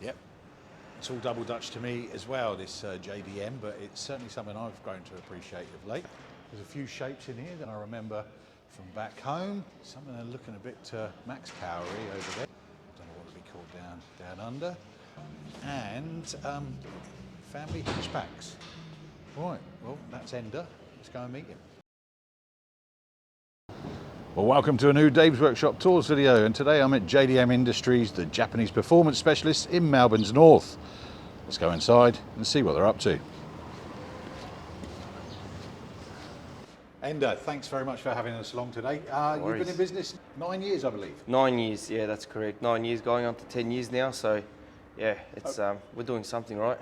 Yep. It's all double Dutch to me as well, this JDM, but it's certainly something I've grown to appreciate of late. There's a few shapes in here that I remember from back home. Some of them are looking a bit Max Powery over there. Don't know what it'd be called down under. And family hatchbacks. Right, well, that's Ender. Let's go and meet him. Well, welcome to a new Dave's Workshop Tours video, and today I'm at JDM Industries, the Japanese performance specialists in Melbourne's north. Let's go inside and see what they're up to. Ender, thanks very much for having us along today. You've been in business 9 years, I believe. 9 years, yeah, that's correct. 9 years, going on to 10 years now. So, yeah, it's we're doing something right.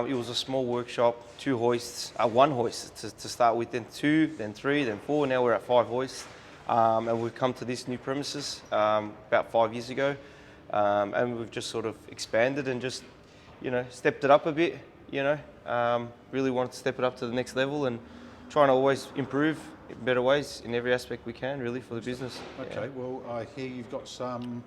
It was a small workshop, 2 hoists, 1 hoist to start with, then 2, then 3, then 4. Now we're at 5 hoists. And we've come to this new premises about 5 years ago, and we've just sort of expanded and just, you know, stepped it up a bit. You know, really wanted to step it up to the next level and trying to always improve in better ways in every aspect we can, really, for the business. Okay, yeah. Well, I hear you've got some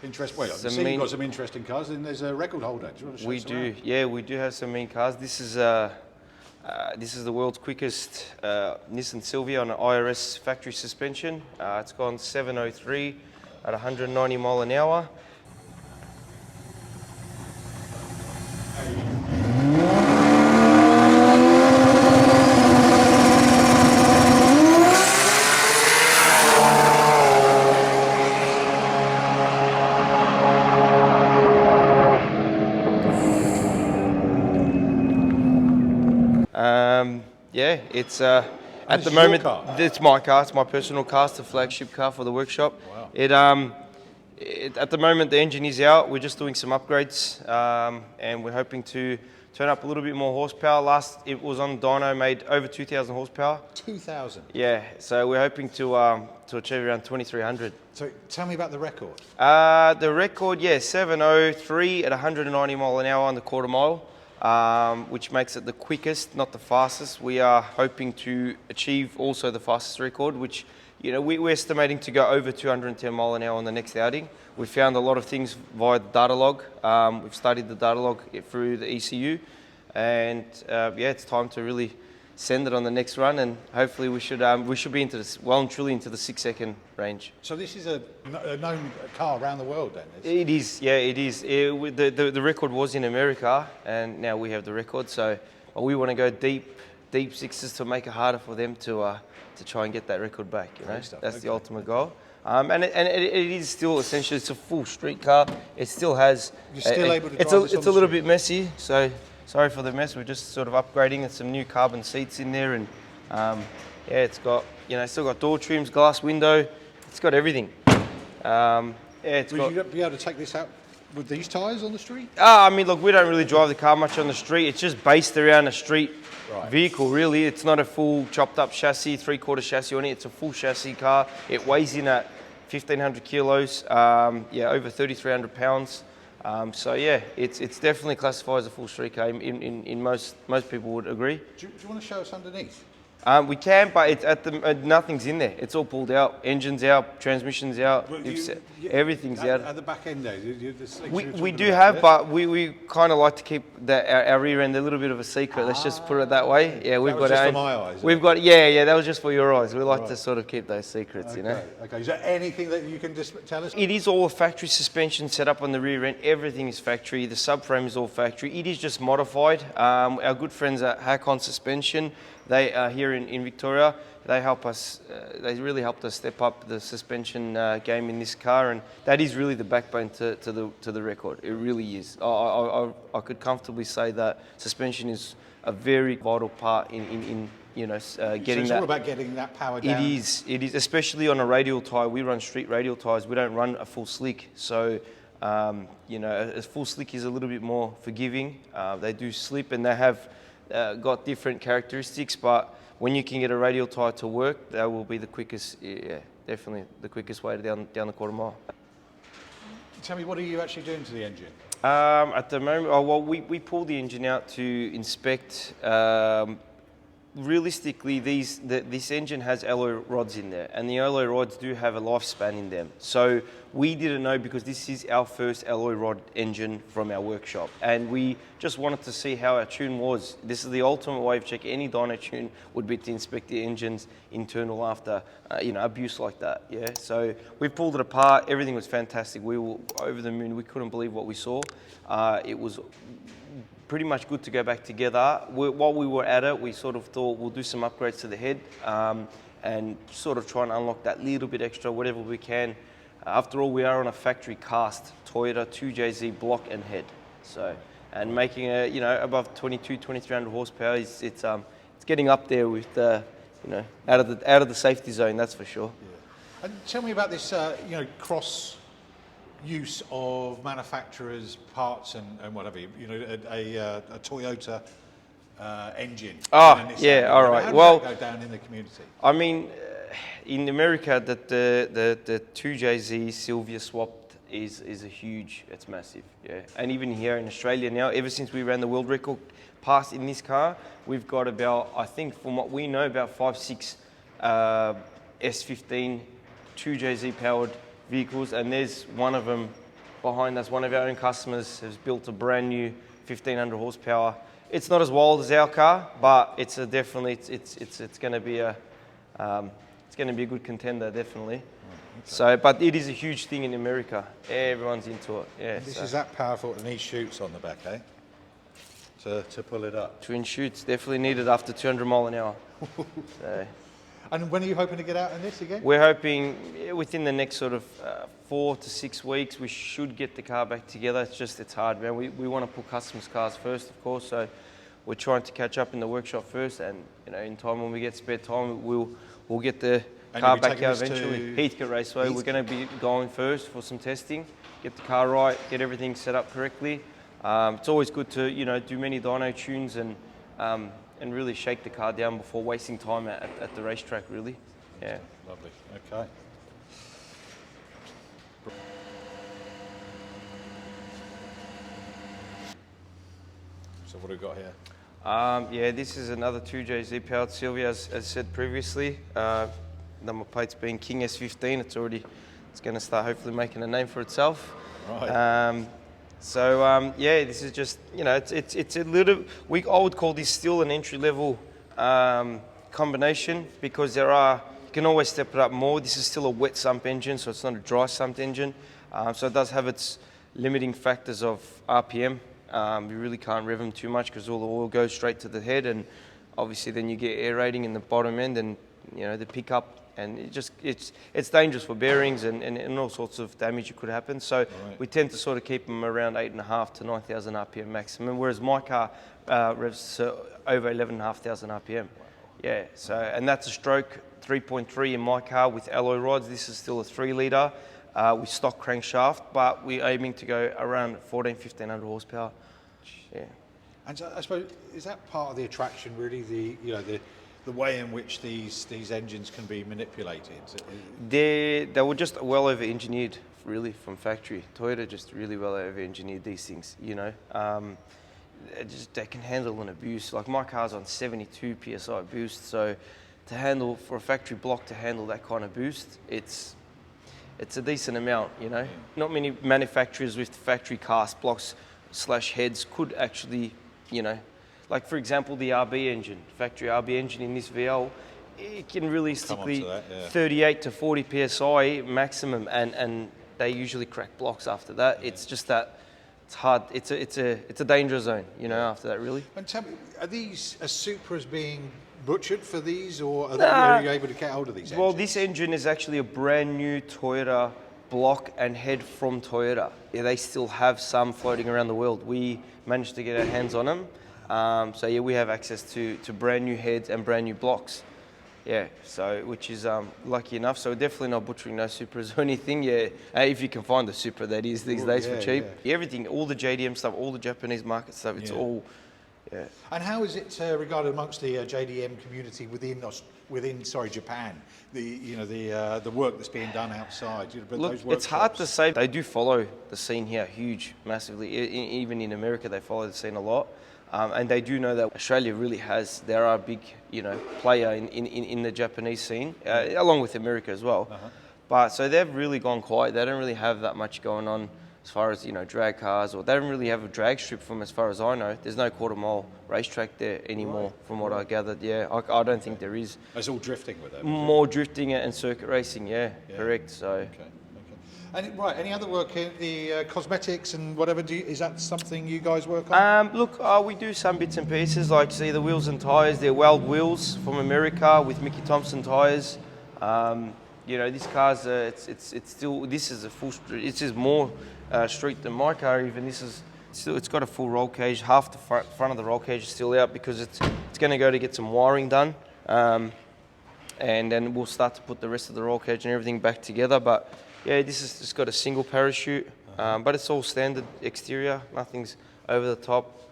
interest. Well, you've got some interesting cars, and there's a record holder. Do you want to show us around? Yeah, we do have some mean cars. This is the world's quickest Nissan Silvia on an IRS factory suspension. It's gone 703 at 190 mile an hour. Yeah, it's at the moment it's my car. It's my personal car. It's the flagship car for the workshop. Wow. At the moment the engine is out. We're just doing some upgrades, and we're hoping to turn up a little bit more horsepower. Last it was on Dyno, made over 2,000 horsepower. 2,000. Yeah. So we're hoping to achieve around 2,300. So tell me about the record. The record, yeah, 703 at 190 mile an hour on the quarter mile. Which makes it the quickest, not the fastest. We are hoping to achieve also the fastest record, which, you know, we're estimating to go over 210 mile an hour on the next outing. We found a lot of things via the data log. We've studied the data log through the ECU, and yeah, it's time to really send it on the next run, and hopefully we should be into this well and truly into the 6-second range. So this is a known car around the world, then? It is, yeah, it is. The record was in America, and now we have the record. So we want to go deep sixes to make it harder for them to try and get that record back. You know, that's the ultimate goal. And it is still essentially, it's a full street car. It still has. You're still able to drive this on the street? It's a little bit messy, so. Sorry for the mess. We're just sort of upgrading with some new carbon seats in there, and yeah, it's got, you know, still got door trims, glass window. It's got everything. Yeah, it's got. Would you be able to take this out with these tyres on the street? I mean, look, we don't really drive the car much on the street. It's just based around a street vehicle, really. It's not a full chopped up chassis, 3/4 chassis on it. It's a full chassis car. It weighs in at 1,500 kilos. Yeah, over 3,300 pounds. So yeah, it's definitely classified as a full street car. In most people would agree. Do you want to show us underneath? We can, but it's nothing's in there. It's all pulled out. Engine's out, transmission's out, everything's out. At the back end there, we do have, but we kind of like to keep our rear end a little bit of a secret. Let's just put it that way. Yeah, we've got just for my eyes. We've got yeah. That was just for your eyes. We like to sort of keep those secrets, okay, you know. Okay. Is there anything that you can just tell us? It is all a factory suspension set up on the rear end. Everything is factory. The subframe is all factory. It is just modified. Our good friends at Hakon Suspension, they are here in Victoria. They help us. They really helped us step up the suspension game in this car, and that is really the backbone to the record. It really is. I could comfortably say that suspension is a very vital part in you know, getting that. So it's all about getting that power down. It is, especially on a radial tyre. We run street radial tyres. We don't run a full slick. So, you know, a full slick is a little bit more forgiving. They do slip, and they have got different characteristics, but when you can get a radial tyre to work, that will be the quickest, yeah, definitely the quickest way down the quarter mile. Tell me, what are you actually doing to the engine? At the moment, well, we pulled the engine out to inspect. Realistically, this engine has alloy rods in there, and the alloy rods do have a lifespan in them. So We didn't know because this is our first alloy rod engine from our workshop, and we just wanted to see how our tune was. This is the ultimate way of checking any dyno tune would be to inspect the engine's internal after abuse like that. Yeah, so we pulled it apart. Everything was fantastic. We were over the moon. We couldn't believe what we saw. It was pretty much good to go back together. While we were at it, we sort of thought we'll do some upgrades to the head and sort of try and unlock that little bit extra, whatever we can. After all, we are on a factory cast Toyota 2JZ block and head. So, and making a above 2300 horsepower it's getting up there with out of the safety zone, that's for sure. Yeah. And tell me about this cross use of manufacturers' parts and whatever. A Toyota engine. Yeah, all right. How does Well, that go down in the community? I mean, in America, the 2JZ Silvia swap is it's massive, yeah. And even here in Australia now, ever since we ran the world record pass in this car, we've got about, I think from what we know, about 5-6 S15 2JZ powered vehicles, and there's one of them behind us. One of our own customers has built a brand new 1500 horsepower. It's not as wild as our car, but it's going to be a good contender, definitely. Okay. So, but it is a huge thing in America. Everyone's into it. Yeah. This is that powerful, and these chutes on the back, eh? To pull it up. Twin chutes definitely needed after 200 mile an hour. So. And when are you hoping to get out in this again? We're hoping within the next sort of 4 to 6 weeks we should get the car back together. It's hard, man. We want to put customers cars first, of course. So we're trying to catch up in the workshop first, and in time when we get spare time, we'll get the car back out eventually. Heathcote Raceway. We're going to be going first for some testing, get the car right, get everything set up correctly. It's always good to do many dyno tunes and really shake the car down before wasting time at the racetrack, really. Yeah. Lovely. Okay. So what have we got here? Yeah, this is another 2JZ powered Silvia, as said previously. Number plate's being King S15. It's going to start hopefully making a name for itself. Right. Yeah, this is just, it's a little, I would call this still an entry-level combination, because you can always step it up more. This is still a wet sump engine, so it's not a dry sump engine. So it does have its limiting factors of RPM. You really can't rev them too much because all the oil goes straight to the head, and obviously then you get air rating in the bottom end and the pickup. And it's dangerous for bearings and all sorts of damage that could happen. So we tend to sort of keep them around 8.5 to 9,000 RPM maximum, whereas my car revs to over 11,500 RPM. Yeah, so, and that's a stroke 3.3 in my car with alloy rods. This is still a 3 litre with stock crankshaft, but we're aiming to go around 1,500 horsepower. Yeah. And so I suppose, is that part of the attraction, really, the way in which these engines can be manipulated? They were just well over-engineered, really, from factory. Toyota just really well over-engineered these things, They can handle an abuse. Like my car's on 72 PSI boost, so for a factory block to handle that kind of boost, it's a decent amount, Not many manufacturers with factory cast blocks / heads could actually, like for example, the RB engine, factory RB engine in this VL, it can realistically 38 to 40 PSI maximum, and they usually crack blocks after that. Yeah. It's just that it's hard. It's a danger zone, after that, really. And tell me, are Supras being butchered for these, or are you able to get hold of these engines? Well, this engine is actually a brand new Toyota block and head from Toyota. Yeah, they still have some floating around the world. We managed to get our hands on them. So yeah, we have access to brand new heads and brand new blocks. Yeah, so which is lucky enough. So we're definitely not butchering no Supras or anything. Yeah, if you can find a Supra that is these days for cheap. Yeah. Everything, all the JDM stuff, all the Japanese market stuff, it's all. Yeah. And how is it regarded amongst the JDM community within Japan? The work that's being done outside. Look, it's hard to say. They do follow the scene here, massively. Even in America, they follow the scene a lot. And they do know that Australia really they are a big, player in the Japanese scene, along with America as well. Uh-huh. But so they've really gone quiet. They don't really have that much going on as far as, you know, drag cars, or they don't really have a drag strip from, as far as I know. There's no quarter mile racetrack there anymore, from what I gathered. Yeah, I don't think there is. It's all drifting with them. More drifting and circuit racing, yeah. Correct. So. Okay. And right, any other work in the cosmetics and whatever? Is that something you guys work on? Look, we do some bits and pieces, like see the wheels and tyres. They're Weld wheels from America with Mickey Thompson tyres. You know, this car's it's still, this is a full street. It's just more street than my car. Even this is still, it's got a full roll cage. Half the front of the roll cage is still out because it's going to go to get some wiring done, and then we'll start to put the rest of the roll cage and everything back together. But yeah, this has just got a single parachute, but it's all standard exterior. Nothing's over the top.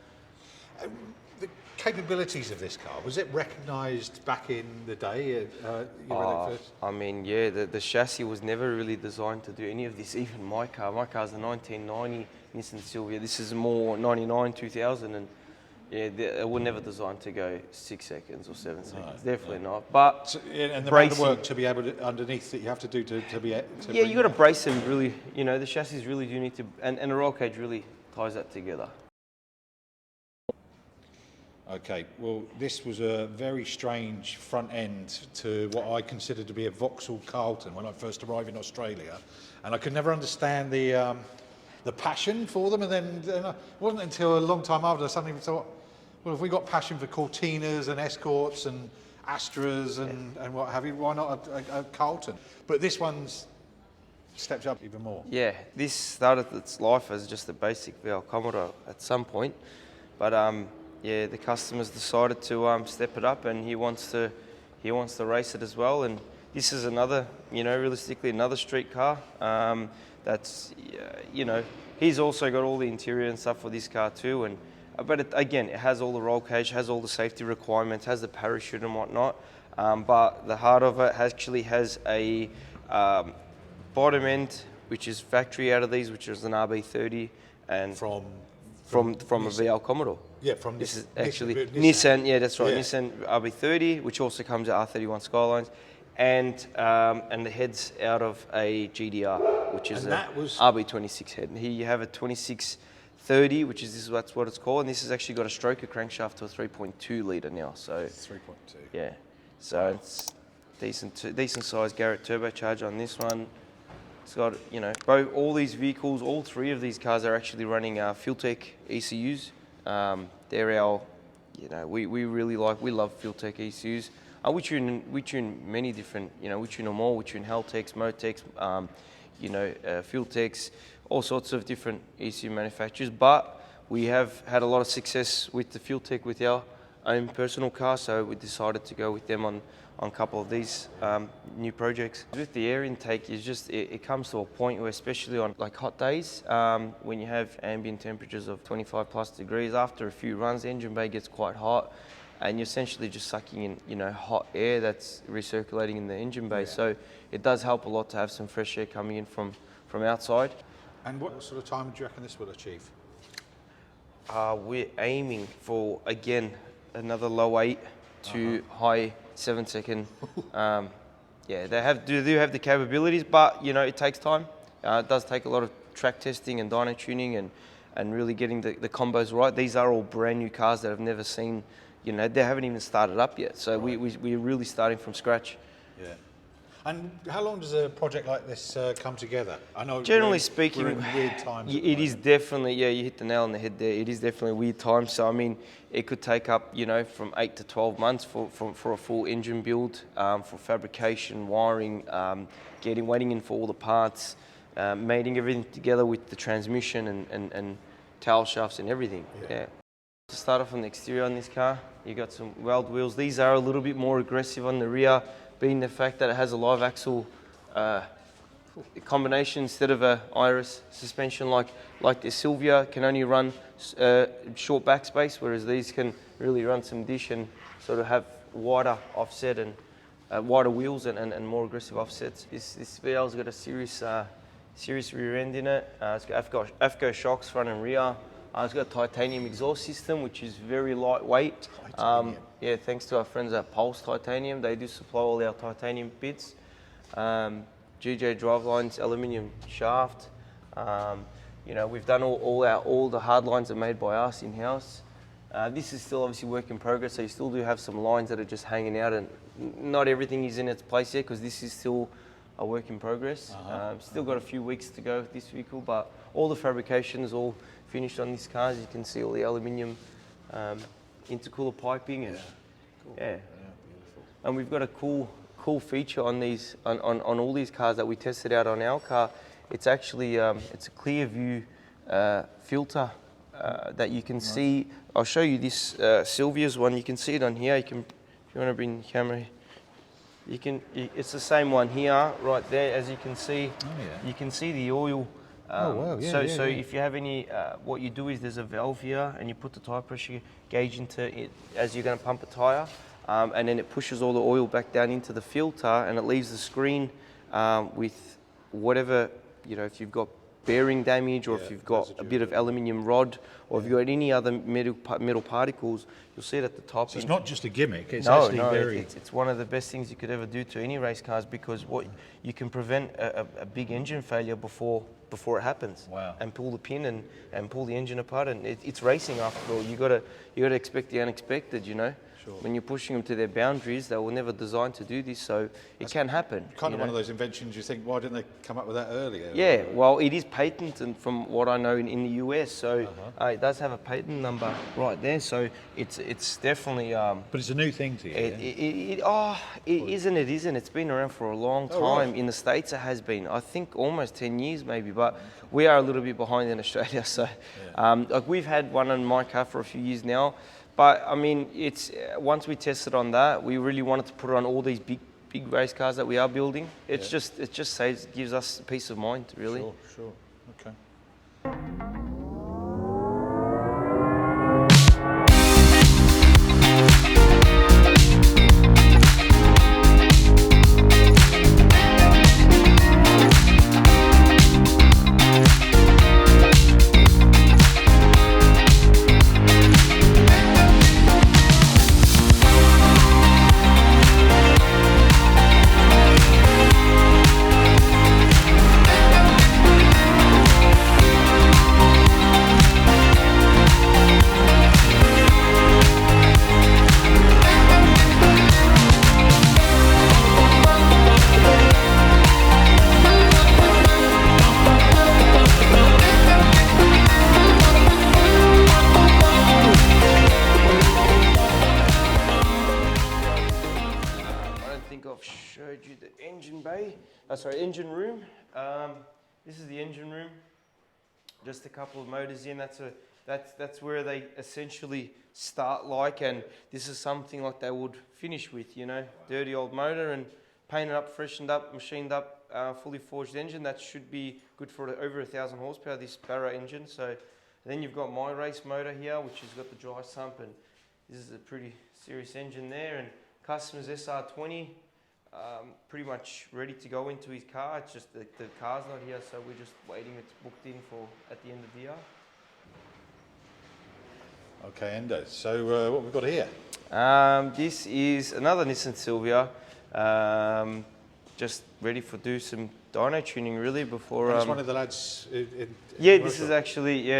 The capabilities of this car, was it recognised back in the day? First? I mean, yeah, the chassis was never really designed to do any of this. Even my car. My car's a 1990 Nissan Silvia. This is more 99, 2000, and yeah, it was never designed to go 6 seconds or 7 seconds. Definitely not. But so, and the amount of work to be able to underneath that you have to do to be. Yeah, you got to brace them really. You know, the chassis really do need to, and the roll cage really ties that together. Okay, well, this was a very strange front end to what I considered to be a Vauxhall Carlton when I first arrived in Australia, and I could never understand the passion for them. And then it wasn't until a long time after I suddenly thought, well, if we got passion for Cortinas and Escorts and Astras and what have you, why not a Carlton? But this one's stepped up even more. Yeah, this started its life as just a basic V8 Commodore at some point, but yeah, the customers decided to step it up, and he wants to race it as well. And this is another, you know, realistically another street car. That's, you know, he's also got all the interior and stuff for this car too. And but again, it has all the roll cage, has all the safety requirements, has the parachute and whatnot. But the heart of it actually has a bottom end, which is factory out of these, which is an RB30, and from a V8 Commodore. Yeah, from this is actually Nissan. Yeah, that's right. Yeah. Nissan RB30, which also comes at R31 Skylines, and the head's out of a GDR, which is a RB26 head. And here you have a 2630, which is that's what it's called, and this has actually got a stroker crankshaft to a 3.2 litre now. So 3.2. Yeah, so it's decent sized Garrett turbocharger on this one. It's got, you know, all these vehicles, all three of these cars are actually running FuelTech ECUs. They're our, you know, we love FuelTech ECUs. We tune many different, you know, we tune them all. We tune Haltex, Motex, you know, FuelTechs, all sorts of different ECU manufacturers. But we have had a lot of success with the FuelTech with our own personal car, so we decided to go with them on a couple of these new projects. With the air intake, it's just, it comes to a point where, especially on like hot days, when you have ambient temperatures of 25 plus degrees, after a few runs, the engine bay gets quite hot, and you're essentially just sucking in, you know, hot air that's recirculating in the engine bay. Yeah. So it does help a lot to have some fresh air coming in from outside. And what sort of time do you reckon this will achieve? We're aiming for, again, another low 8 to high 7 second. Yeah, they do have the capabilities, but you know, it takes time. It does take a lot of track testing and dyno tuning and really getting the combos right. These are all brand new cars that have never seen, you know, they haven't even started up yet. So we're really starting from scratch. Yeah. And how long does a project like this come together? I know, generally speaking, we're in weird times. It is definitely, yeah, you hit the nail on the head there. It is definitely weird times. So I mean, it could take up, you know, from 8 to 12 months for a full engine build, for fabrication, wiring, waiting in for all the parts, mating everything together with the transmission and tail shafts and everything. Yeah. To start off on the exterior on this car, you got some Weld wheels. These are a little bit more aggressive on the rear, being the fact that it has a live axle combination instead of a iris suspension like the Silvia can only run short backspace, whereas these can really run some dish and sort of have wider offset and wider wheels and more aggressive offsets. This V8's got a serious rear end in it. It's got AFCO shocks front and rear. It's got a titanium exhaust system, which is very lightweight. Yeah, thanks to our friends at Pulse Titanium. They do supply all our titanium bits. GJ drive lines, aluminium shaft. You know, we've done all the hard lines are made by us in house. This is still obviously work in progress, so you still do have some lines that are just hanging out, and not everything is in its place yet because this is still a work in progress. Still got a few weeks to go with this vehicle, but all the fabrication is all finished on this car. As you can see, all the aluminium intercooler piping, and yeah, beautiful. And we've got a cool feature on these on all these cars that we tested out on our car. It's actually it's a clear view filter that you can see. I'll show you this Silvia's one. You can see it on here. You can, if you want to bring the camera, you can. It's the same one here, right there. As you can see, you can see the oil. So if you have any, what you do is there's a valve here, and you put the tire pressure gauge into it as you're going to pump a tire, and then it pushes all the oil back down into the filter, and it leaves the screen with whatever, you know, if you've got bearing damage, or if you've got a bit of aluminium rod, or if you've got any other metal particles, you'll see it at the top. So it's not just a gimmick, it's it's one of the best things you could ever do to any race cars, because what you can prevent a big engine failure before it happens. Wow. And pull the pin and pull the engine apart, and it's racing after all. You gotta expect the unexpected, you know. Sure. When you're pushing them to their boundaries, they were never designed to do this, so it can happen. Kind of one of those inventions you think, why didn't they come up with that earlier? Yeah, well, it is patented from what I know in the US, so it does have a patent number right there, so it's definitely... but it's a new thing to you, it isn't. It's been around for a long time. Right. In the States it has been, I think almost 10 years maybe, but we are a little bit behind in Australia, so like we've had one in my car for a few years now. But I mean, it's once we tested on that, we really wanted to put it on all these big race cars that we are building. It just gives us peace of mind, really. Sure. Okay. Engine room. This is the engine room. Just a couple of motors in. That's where they essentially start like, and this is something like they would finish with, you know, dirty old motor and painted up, freshened up, machined up, fully forged engine. That should be good for over 1,000 horsepower, this Barra engine. So then you've got my race motor here, which has got the dry sump, and this is a pretty serious engine there, and customer's SR20. Pretty much ready to go into his car. It's just the car's not here, so we're just waiting. It's booked in for at the end of the year. Okay, Endo. So what we've got here? This is another Nissan Silvia. Just ready for do some dyno tuning really before. It's one of the lads. This is actually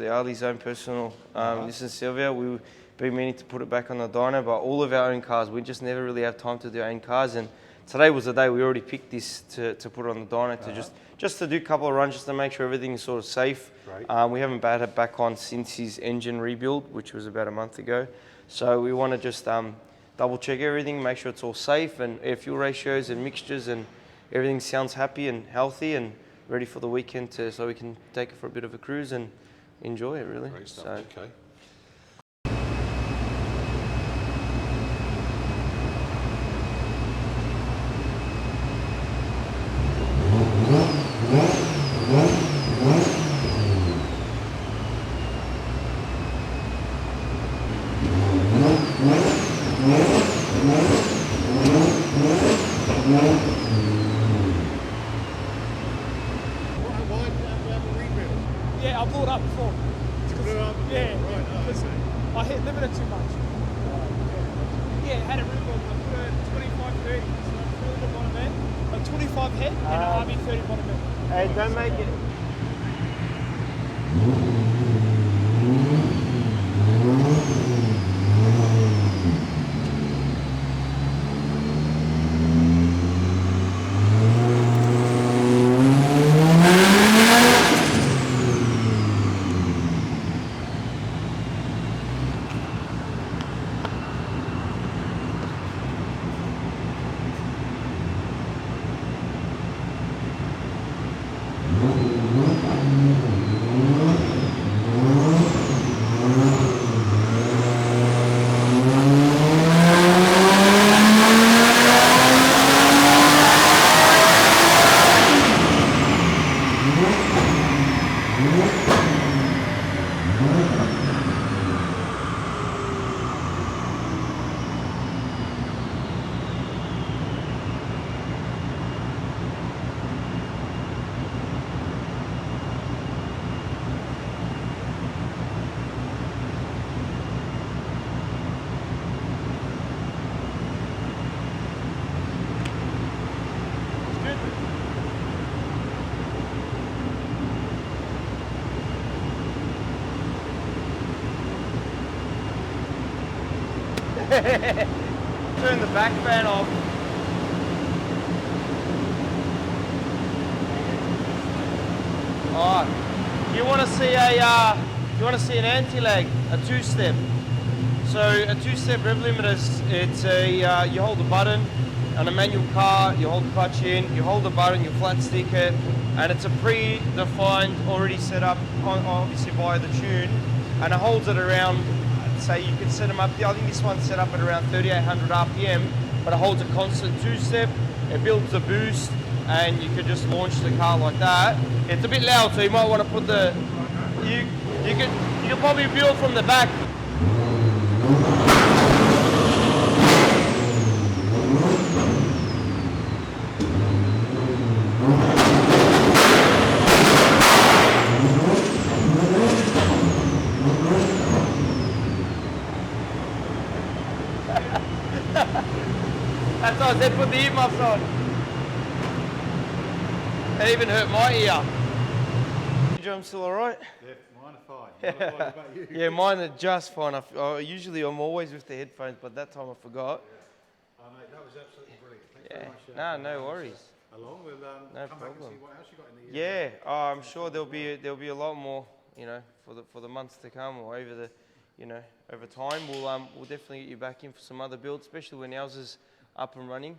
Ali's own personal Nissan Silvia. We've been meaning to put it back on the dyno, but all of our own cars, we just never really have time to do our own cars, and today was the day we already picked this to put it on the dyno to just to do a couple of runs just to make sure everything is sort of safe. Right. We haven't had it back on since his engine rebuild, which was about a month ago, so we want to just double check everything, make sure it's all safe, and air fuel ratios and mixtures, and everything sounds happy and healthy and ready for the weekend so we can take it for a bit of a cruise and enjoy it really. Great stuff. So, okay. Yeah, I blew it up before. Yeah, because I hit limiter too much. Yeah, had it rebuilt. I put a 25-30, so I filled the bottom end. I a 25 head and an RB30 bottom end. Hey, don't make it. Turn the back fan off. Oh, you want to see an anti-lag, a two-step. So a two-step rev limiter, it's a you hold the button. On a manual car, you hold the clutch in, you hold the button, you flat stick it, and it's a pre-defined, already set up, obviously by the tune, and it holds it around. Say you can set them up, I think this one's set up at around 3,800 RPM, but it holds a constant two-step, it builds a boost, and you can just launch the car like that. It's a bit loud, so you might want to put the, you can probably feel from the back. That's nice, they put the earmuffs on. It even hurt my ear. I'm still alright? Yeah, mine are fine. Mine are fine. What about you? Yeah, mine are just fine. Usually I'm always with the headphones, but that time I forgot. Yeah. Mate, that was absolutely brilliant. Thanks Yeah, very much. no worries. Along, we'll No come problem. back and see what else you got in the year. Yeah, I'm sure there'll be a lot more, you know, for the months to come or over the, you know, over time. We'll definitely get you back in for some other builds, especially when ours is up and running.